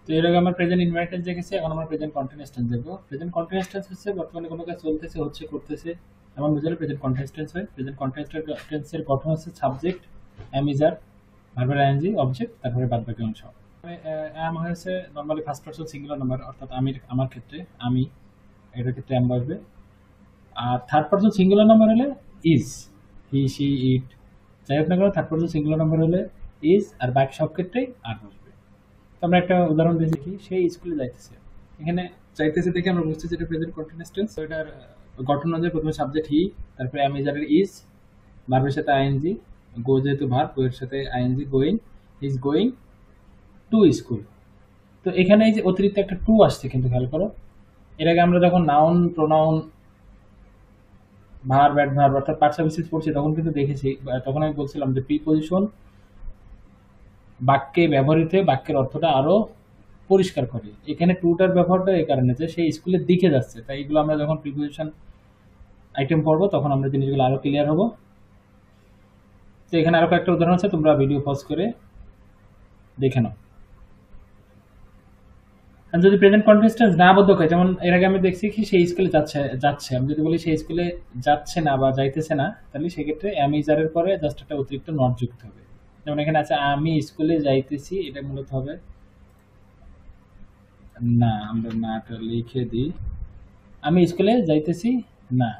তো এর আগে আমরা প্রেজেন্ট ইনভাইট টেন্স দেখেছি, এখন আমরা প্রেজেন্ট কন্টিনিউয়াস টেন্স দেখবো। প্রেজেন্ট কন্টিনিউয়াস টেন্স হচ্ছে বর্তমানে কোনো কাজ চলতেছে, হচ্ছে, করতেছে এমন বুঝালে প্রেজেন্ট কন্টিনিউয়াস টেন্স হয়। প্রেজেন্ট কন্টিনিউয়াস টেন্সের গঠন হচ্ছে সাবজেক্ট, অ্যাম ইজ আর, ভার্বের আইএনজি, অবজেক্ট, তারপরে বাদবাকি অংশ। অ্যাম হয়েছে normally first person singular number, অর্থাৎ আমার ক্ষেত্রে আমি, এটার ক্ষেত্রে অ্যাম বসবে। আর থার্ড পারসন সিঙ্গুলার নাম্বার হলে ইজ, হি, সি, ইট, যাই হোক না কেন থার্ড পারসন সিঙ্গুলার নাম্বার হলে ইজ, আর বাকি সব ক্ষেত্রেই আর বসবে। তো আমরা একটা উদাহরণ দিয়ে দেখি, সেই স্কুলে যাইতেছে। এখানে যাইতেছে দেখে আমরা বুঝতেছি এটা প্রেজেন্ট কন্টিনিউয়াস টেন্স। তো এটার গঠন অনুযায়ী প্রথমে সাবজেক্ট হি, তারপরে অ্যাম ইজ আর ইজ, ভার্বের সাথে আইএনজি, গো যেহেতু ভার্ব, এর সাথে ING, going, is going to school. তো এখানে এই যে অতিরিক্ত একটা টু আসছে, কিন্তু খেয়াল করো, এর আগে আমরা যখন নাউন, প্রোনাউন, ভার্ব, অ্যাডভার্ব অর্থাৎ পার্টস পড়ছি তখন কিন্তু দেখেছি, তখন আমি বলছিলাম যে প্রিপজিশন বাক্যে ব্যবহৃত বাক্যের অর্থটা আরো পরিষ্কার করে। এখানে টুটার ব্যবহারটা এই কারণে যে সেই স্কুলের দিকে যাচ্ছে, তাই এগুলো আমরা যখন প্রিপজিশন আইটেম পড়বো তখন আমরা জিনিসগুলো আরো ক্লিয়ার হবো। তো এখানে আরো কয়েকটা উদাহরণ আছে, তোমরা ভিডিও পজ করে দেখে নাও। আর যদি প্রেজেন্ট কন্টিনিউয়াস টেন্স না বোধক হয়, যেমন এর আগে আমি দেখছি কি সেই স্কুলে যাচ্ছে, আমি যদি বলি সেই স্কুলে যাচ্ছে না বা যাইতেছে না, তাহলে সেক্ষেত্রে অ্যাম ইজ আর এর পরে জাস্ট একটা অতিরিক্ত নট যুক্ত হবে। যেমন এখানে আছে আমি স্কুলে যাইতেছি, এটা মূলত হবে না, আমরা নাটা লিখে দিই, আমি স্কুলে যাইতেছি না।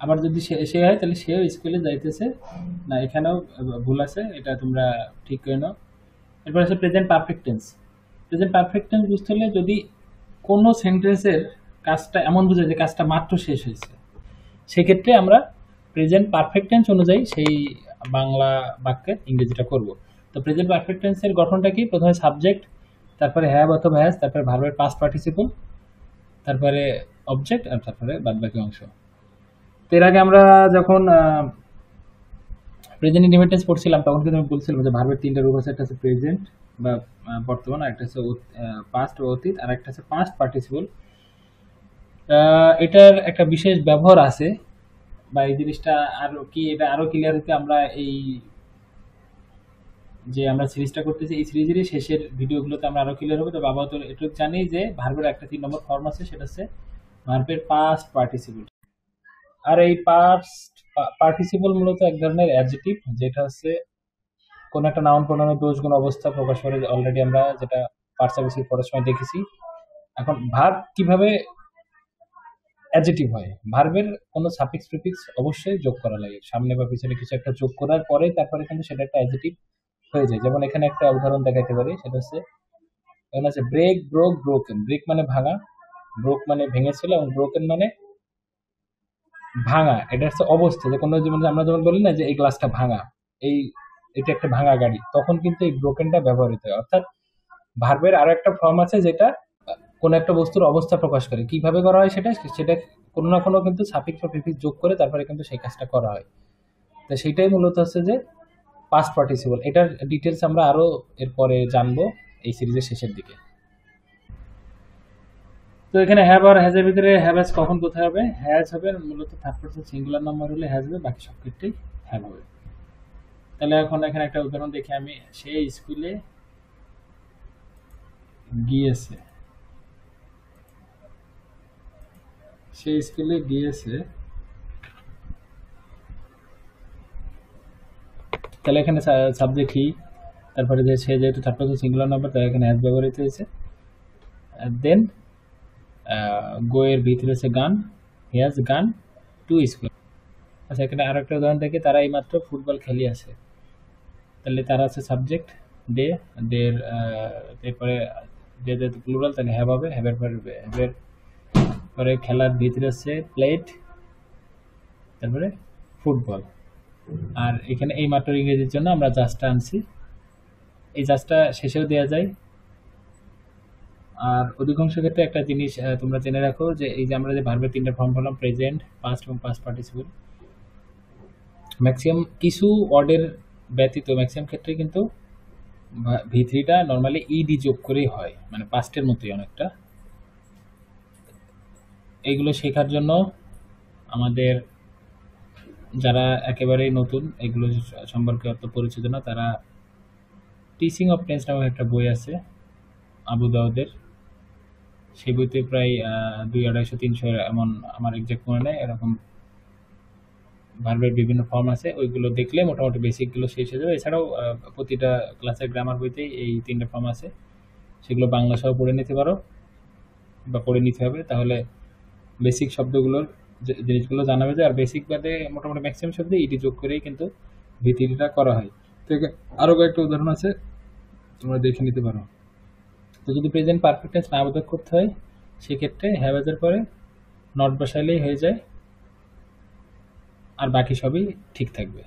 আবার যদি সে হয় তাহলে সেও স্কুলে যাইতেছে না, এখানেও ভুল আছে, এটা তোমরা ঠিক করে নাও। এরপর আছে present perfect tense. Present perfect tense বুঝতে হলে যদি কোনো সেন্টেন্সের কাজটা এমন বোঝায় যে কাজটা মাত্র শেষ হয়েছে, সেক্ষেত্রে আমরা প্রেজেন্ট পারফেক্ট টেন্স অনুযায়ী সেই বাংলা বাক্যের ইংরেজিটা করব। তো প্রেজেন্ট পারফেক্ট টেন্সের গঠনটা কি, প্রথমে সাবজেক্ট, তারপরে হ্যাভ অথবা হ্যাজ, তারপরে ভার্বের পাস্ট পার্টিসিপল, তারপরে অবজেক্ট, আর তারপরে বাদবাকি অংশ। তো এর আগে আমরা যখন প্রেজেন্ট ইনডিফিনিট টেন্স পড়ছিলাম তখন কিন্তু আমি বলছিলাম যে ভার্বের তিনটা রূপ আছে, একটা হচ্ছে প্রেজেন্ট বা বর্তমান, আর একটা হচ্ছে পাস্ট বা অতীত, আর একটা হচ্ছে পাস্ট পার্টিসিপল। এটার একটা বিশেষ ব্যবহার আছে, বা এই জিনিসটা আরো কি, এটা আরো ক্লিয়ার হতে আমরা এই যে আমরা সিরিজটা করতেছি এই সিরিজেরই শেষের ভিডিওগুলোতে আমরা আরো ক্লিয়ার হবে। তো বাবা তো এটুকু জানি যে ভার্বের একটা 3 নম্বর ফর্ম আছে, সেটা হচ্ছে ভার্বের পাস্ট পার্টিসিপল। আর এই পাস্ট পার্টিসিপল মূলত এক ধরনের অ্যাডজেক্টিভ, যেটা হচ্ছে কোন একটা নাউন প্রোনাউনের দোষ গুণ অবস্থা প্রকাশ করে, অলরেডি আমরা যেটা পার্টস অফ স্পিচ পড়ার সময় দেখেছি। এখন ভার্ব কিভাবে অ্যাডজেক্টিভ হয়, ভার্বের কোনো সাফিক্স প্রিফিক্স অবশ্যই যোগ করা লাগে, সামনে বা পিছনে কিছু একটা যোগ করার পরে তারপরে কিন্তু সেটা একটা অ্যাডজেক্টিভ হয়ে যায়। যেমন এখানে একটা উদাহরণ দেখাতে পারি, সেটা হচ্ছে এখানে আছে ব্রেক, ব্রোক, ব্রোকেন। ব্রেক মানে ভাঙা, ব্রোক মানে ভেঙেছিল, এবং ব্রোকেন মানে ভাঙা। এটা হচ্ছে অবস্থা, যে কোনো জীবনে আমরা যেমন বলি না যে এই গ্লাসটা ভাঙা, এই এটা একটা ভাঙা গাড়ি, তখন কিন্তু এই ব্রোকেনটা ব্যবহৃত হয়। অর্থাৎ ভার্বের আরো একটা ফর্ম আছে যেটা কোনো একটা বস্তুর অবস্থা প্রকাশ করে, কিভাবে করা হয় সেটা সেটা কোনো না কোনো কিন্তু সাফিক্স বা প্রিফিক্স যোগ করে তারপরে কিন্তু সেই কাজটা করা হয়। তো সেটাই মূলত হচ্ছে যে পাস্ট পার্টিসিপল। এটার ডিটেলস আমরা আরো এরপরে জানবো এই সিরিজের শেষের দিকে। তো এখানে হ্যাভ আর হ্যাজ এর ভিতরে হ্যাভ হ্যাজ কখন কোথায় হবে, হ্যাজ হবে মূলত থার্ড পারসন সিঙ্গুলার নাম্বার হলে হ্যাজ হবে, বাকি সব ক্ষেত্রেই হ্যাভ হবে। তাহলে এখন এখানে একটা উদাহরণ দেখি আমি, সে স্কুলে গিয়েছে, সে স্কুলে গিয়েছে, তাহলে এখানে সাবজেক্ট হি, তারপরে যে সে যেহেতু থার্ড পারসন সিঙ্গুলার নাম্বার তাই এখানে হ্যাজ ব্যবহৃত হয়েছে। দেন গো এর ভিতরে হচ্ছে গান, he has gone to school. আচ্ছা, এখানে আরো একটা উদাহরণ দেখি, তারা এইমাত্র ফুটবল খেলি আছে, তাহলে তারা আছে সাবজেক্ট, দে, দের, এরপরে দে যেহেতু প্লুরাল তাহলে হ্যাভ হবে, হ্যাভের পরে খেলার ভিতরে হচ্ছে প্লেট, তারপরে ফুটবল। আর এখানে এই মাত্র ইংরেজির জন্য আমরা জাস্টটা আনছি, এই জাস্টটা শেষেও দেওয়া যায়। আর অধিকাংশ ক্ষেত্রে একটা জিনিস তোমরা জেনে রাখো, যে এই যে আমরা যে ভার্বের 3টা ফর্ম বললাম, প্রেজেন্ট, পাস্ট এবং পাস্ট পার্টিসিপল, ম্যাক্সিমাম কিছু ওয়ার্ডের ব্যতীত ম্যাক্সিমাম ক্ষেত্রে কিন্তু ভি3টা নর্মালি ইডি যোগ করেই হয়, মানে পাস্টের মতোই অনেকটা। এইগুলো শেখার জন্য আমাদের যারা একেবারেই নতুন, এগুলো সম্পর্কে অত পরিচিত না, তারা টিচিং অফ টেন্স নামে একটা বই আছে, আবু দাউদের, সেই বইতে প্রায় 200-250-300 এমন, আমার এক্সাক্ট মনে নেই, এরকম ভার্বের বিভিন্ন ফর্ম আছে। ওইগুলো দেখলে মোটামুটি বেসিকগুলো শেষ হয়ে যাবে। এছাড়াও প্রতিটা ক্লাসের গ্রামার বইতেই এই 3টা ফর্ম আছে, সেগুলো বাংলা সহ পড়ে নিতে পারো বা পড়ে নিতে হবে, তাহলে বেসিক শব্দগুলোর জিনিসগুলো জানা হয়ে যায়। আর বেসিক বাদে মোটামুটি ম্যাক্সিমাম শব্দে ইডি যোগ করেই কিন্তু ভিত্তিটা করা হয়। তো আরও কয়েকটা উদাহরণ আছে, তোমরা দেখে নিতে পারো। তো যদি প্রেজেন্ট পারফেক্ট টেন্স না বোধক করতে হয়, সেক্ষেত্রে হ্যাভ-এর পরে নট বসাইলেই হয়ে যায়, আর বাকি সবই ঠিক থাকবে।